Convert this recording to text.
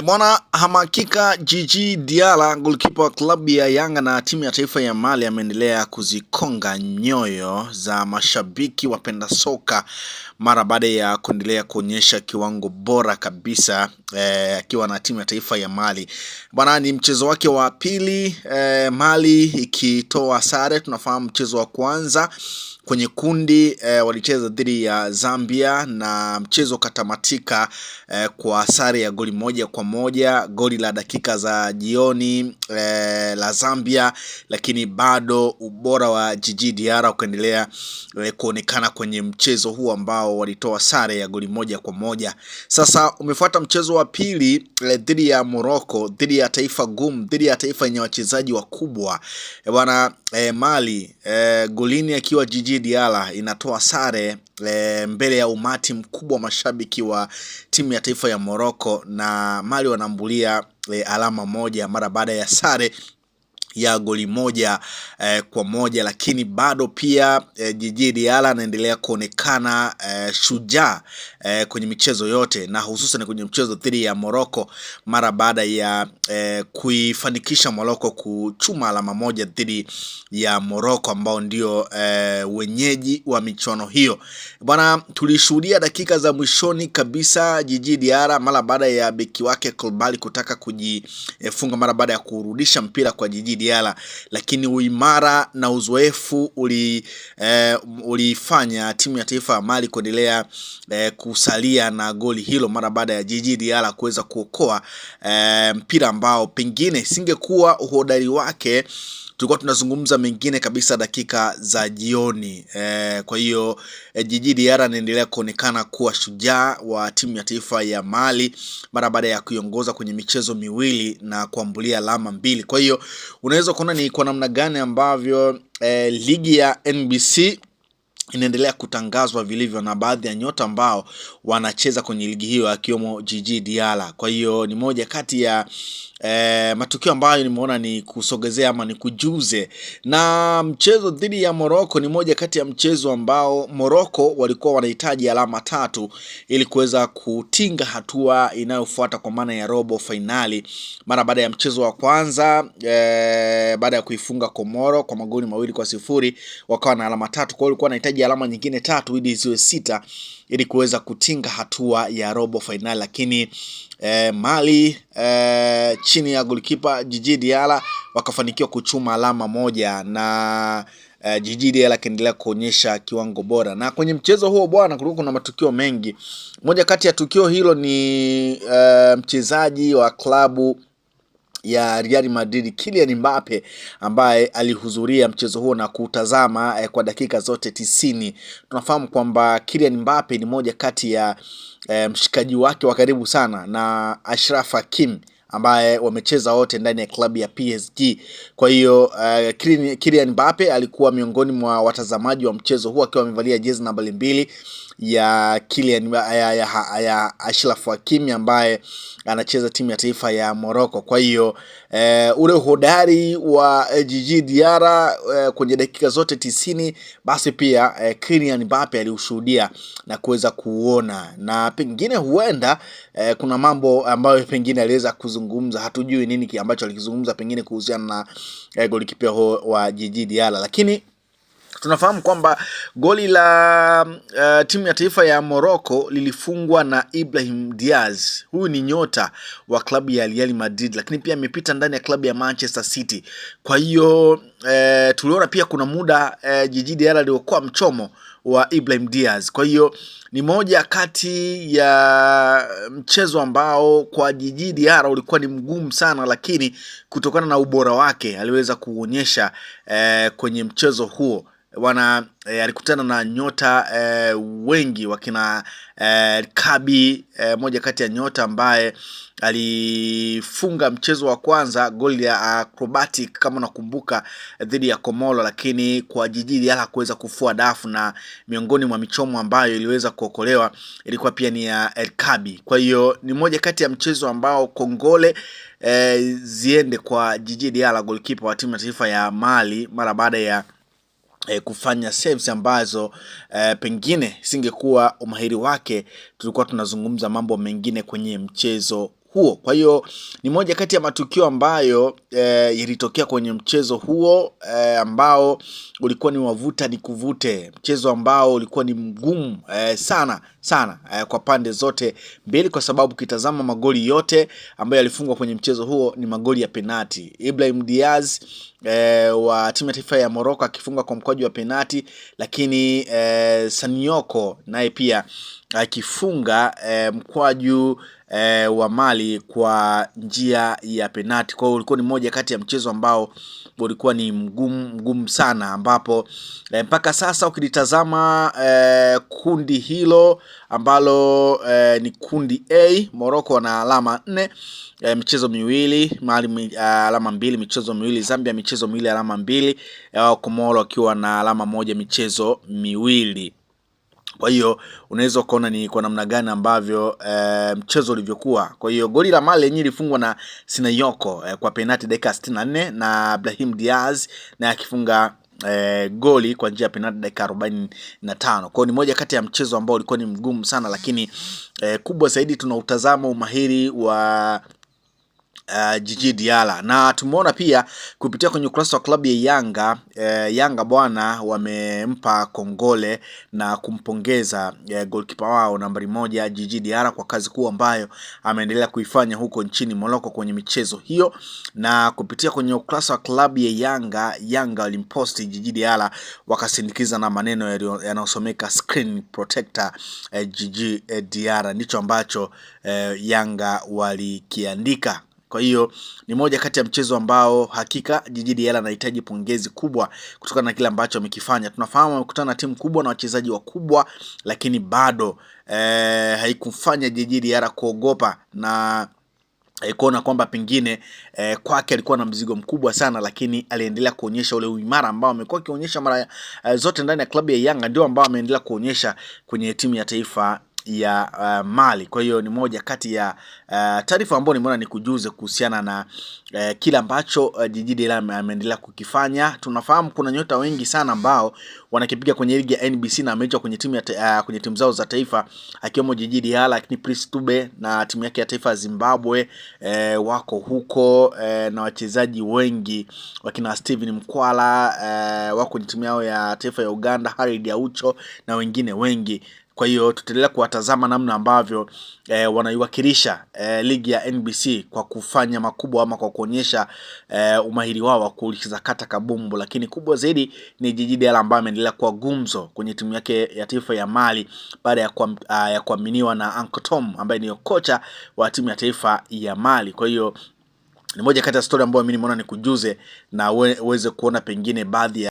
Bwana hamakika Djigui Diarra, goalkeeper wa klabu ya Yanga na timu ya taifa ya Mali, ameendelea kuzikonga nyoyo za mashabiki wapenda soka mara baada ya kuendelea kuonyesha kiwango bora kabisa akiwa na timu ya taifa ya Mali. Bwana, ni mchezo wake wa pili Mali ikitoa sare. Tunafahamu mchezo wa kwanza kwenye kundi walicheza dhidi ya Zambia na mchezo katamatika kwa sare ya goli 1-1, goli la dakika za jioni la Zambia, lakini bado ubora wa Djigui Diarra ukaendelea kuonekana kwenye mchezo huu ambao walitoa sare ya goli 1-1. Sasa umefuata mchezo wa pili dhidi ya Morocco, dhidi ya taifa gumu, dhidi ya taifa yenye wachezaji wakubwa. Bwana, Mali golini akiwa Djigui Diarra inatoa sare mbele ya umati mkubwa wa mashabiki wa timu ya taifa ya Morocco, na Mali wanambulia alama moja mara baada ya sare ya goli 1-1, lakini bado pia Djigui Diarra anaendelea kuonekana shujaa kwenye michezo yote, na hususan kwenye mchezo dhidi ya Morocco mara baada ya kuifanikisha Morocco kuchuma alama moja dhidi ya Morocco ambao ndio wenyeji wa michuano hiyo. Bwana, tulishuhudia dakika za mwishoni kabisa Djigui Diarra mara baada ya beki wake Koulibaly kutaka kujifunga mara baada ya kurudisha mpira kwa Djigui Diarra, lakini uimara na uzoefu ulifanya timu ya taifa ya Mali kuendelea kusalia na goli hilo mara baada ya Djigui Diarra kuweza kuokoa mpira ambao pengine singekuwa uhodari wake tulikuwa tunazungumza mengine kabisa dakika za jioni. Kwa hiyo Djigui Diarra anaendelea kuonekana kuwa shujaa wa timu ya taifa ya Mali mara baada ya kuiongoza kwenye michezo miwili na kuambulia alama 2. Kwa hiyo unaweza kuona ni kwa namna gani ambavyo ligi ya NBC inaendelea kutangazwa vilivyo na baadhi ya nyota ambao wanacheza kwenye ligi hiyo akiwemo Djigui Diarra. Kwa hiyo ni moja kati ya matukio ambayo nimeona ni kusogezea ama ni kujuze. Na mchezo dhidi ya Morocco ni moja kati ya mchezo ambao Morocco walikuwa wanahitaji alama 3 ili kuweza kutinga hatua inayofuata kwa maana ya robo finali, mara baada ya mchezo wa kwanza baada ya kuifunga Komoro kwa magoli 2-0 wakawa na alama 3. Kwa hiyo walikuwa wanahitaji alama nyingine 3 ili ziwe 6 ili kuweza kutinga hatua ya robo finali, lakini Mali chini ya goalkeeper Djigui Diarra wakafanikiwa kuchuma alama 1 na Djigui Diarra akaendelea kuonyesha kiwango bora. Na kwenye mchezo huo bwana, kulikuwa kuna matukio mengi. Moja kati ya tukio hilo ni mchezaji wa klabu ya Real Madrid Kylian Mbappe ambaye alihudhuria mchezo huo na kutazama kwa dakika zote 90. Tunafahamu kwamba Kylian Mbappe ni moja kati ya mshikaji wake wa karibu sana na Achraf Hakimi ambaye wamecheza wote ndani ya klabu ya PSG. Kwa hiyo Kylian Mbappe alikuwa miongoni mwa watazamaji wa mchezo huo akiwa amevalia jezi namba 2 ya Achraf Hakimi ambaye anacheza timu ya taifa ya Morocco. Kwa hiyo ule uhodari wa Djigui Diarra kwenye dakika zote 90 basi pia Kylian Mbappe aliushuhudia na kuweza kuona, na pengine huenda kuna mambo ambayo pengine aliweza kuzungumza, hatujui nini ambacho alikizungumza pengine kuhusiana na golikipa wa Djigui Diarra, lakini tunafahamu kwamba goli la timu ya taifa ya Morocco lilifungwa na Ibrahim Diaz. Huyu ni nyota wa klabu ya Real Madrid, lakini pia amepita ndani ya klabu ya Manchester City. Kwa hiyo tuliona pia kuna muda Djigui Diarra aliokuwa mchomo wa Ibrahim Diaz. Kwa hiyo ni moja kati ya mchezo ambao kwa Djigui Diarra ulikuwa ni mgumu sana, lakini kutokana na ubora wake aliweza kuonyesha kwenye mchezo huo. Wana alikutana na nyota wengi wakina Kabi, moja kati ya nyota ambaye alifunga mchezo wa kwanza goli ya acrobatic kama nakumbuka dhidi ya Komoro, lakini kwa Djigui Diarra kuweza kufua dafu, na miongoni mwa michomo ambayo iliweza kuokolewa ilikuwa pia ni ya Kabi. Kwa hiyo ni moja kati ya mchezo ambao kongole ziende kwa Djigui Diarra, goalkeeper wa timu ya taifa ya Mali, mara baada ya kufanya saves ambazo pengine singekuwa umahiri wake tulikuwa tunazungumza mambo mengine kwenye mchezo huo. Kwa hiyo ni moja kati ya matukio ambayo yalitokea kwenye mchezo huo ambao ulikuwa ni wavuta ni kuvute, mchezo ambao ulikuwa ni mgumu sana kwa pande zote mbili, kwa sababu kitazama magoli yote ambayo yalifungwa kwenye mchezo huo ni magoli ya penati. Ibrahim Diaz wa timu ya taifa ya Morocco akifunga kwa mkwaju wa penati, lakini Sanyoko naye pia akifunga mkwaju wa Mali kwa njia ya penati. Kwa hiyo ulikuwa ni moja kati ya mchezo ambao ulikuwa ni mgumu sana, ambapo mpaka sasa ukilitazama kundi hilo ambalo ni kundi A, Morocco wana alama 4, michezo miwili, Mali alama 2, michezo miwili, Zambia michezo miwili, alama 2, Komoro akiwa na alama 1, michezo miwili. Kwa hiyo unaweza kuona ni kwa namna gani ambavyo mchezo ulivyokuwa. Kwa hiyo goli la Mali lenyewe lilifungwa na Sinayoko kwa penalti dakika 64 na Ibrahim Diaz na akifunga goli kwa njia ya penalti dakika 45. Kwa hiyo ni moja kati ya mchezo ambao ulikuwa ni mgumu sana, lakini kubwa zaidi tunautazama umahiri wa Djigui Diarra, na tumeona pia kupitia kwenye ukurasa wa klabu ya Yanga. Yanga bwana wamempa kongole na kumpongeza goalkeeper wao nambari 1 Djigui Diarra kwa kazi kuu ambayo ameendelea kuifanya huko nchini Morocco kwenye michezo hiyo. Na kupitia kwenye ukurasa wa klabu ya Yanga walimposti Djigui Diarra wakasindikiza na maneno yanayosomeka screen protector Djigui Diarra, ndicho ambacho Yanga walikiandika. Kwa hiyo ni moja kati ya mchezo ambao hakika Djigui Diarra anahitaji pongezi kubwa kutokana na kile ambacho amekifanya. Tunafahamu amekutana na timu kubwa na wachezaji wakubwa, lakini bado haikufanya Djigui Diarra kuogopa na kuona kwamba pengine kwake alikuwa na mzigo mkubwa sana, lakini aliendelea kuonyesha ule uimara ambao amekuwa akionyesha mara zote ndani ya klabu ya Yanga, ndio ambao ameendelea kuonyesha kwenye timu ya taifa ya Mali. Kwa hiyo ni moja kati ya taarifa ambayo nimeona nikujuze kuhusiana na kila ambacho Djigui Diarra ameendelea kukifanya. Tunafahamu kuna nyota wengi sana ambao wanakipiga kwenye ligi ya NBC na ameitwa kwenye timu kwenye timu zao za taifa, akiwemo Djigui Diarra, lakini Prince Dube na timu yake ya taifa ya Zimbabwe wako huko, na wachezaji wengi wakina Steven Mkwala wako kwenye timu yao ya taifa ya Uganda, Harid Aucho na wengine wengi. Kwa hiyo tutaendelea kuwatazama namna ambavyo wanaiwakilisha ligi ya NBC kwa kufanya makubwa ama kwa kuonyesha umahiri wao wa kulisakata kabumbu. Lakini kubwa zaidi ni Djigui Diarra ambaye ameendelea kuwa gumzo kwenye timu yake ya taifa ya Mali baada ya kuaminiwa na Uncle Tom ambaye ni kocha wa timu ya taifa ya Mali. Kwa hiyo ni moja kati ya story ambayo mimi nimeona nikujuze na uweze kuona pengine baadhi ya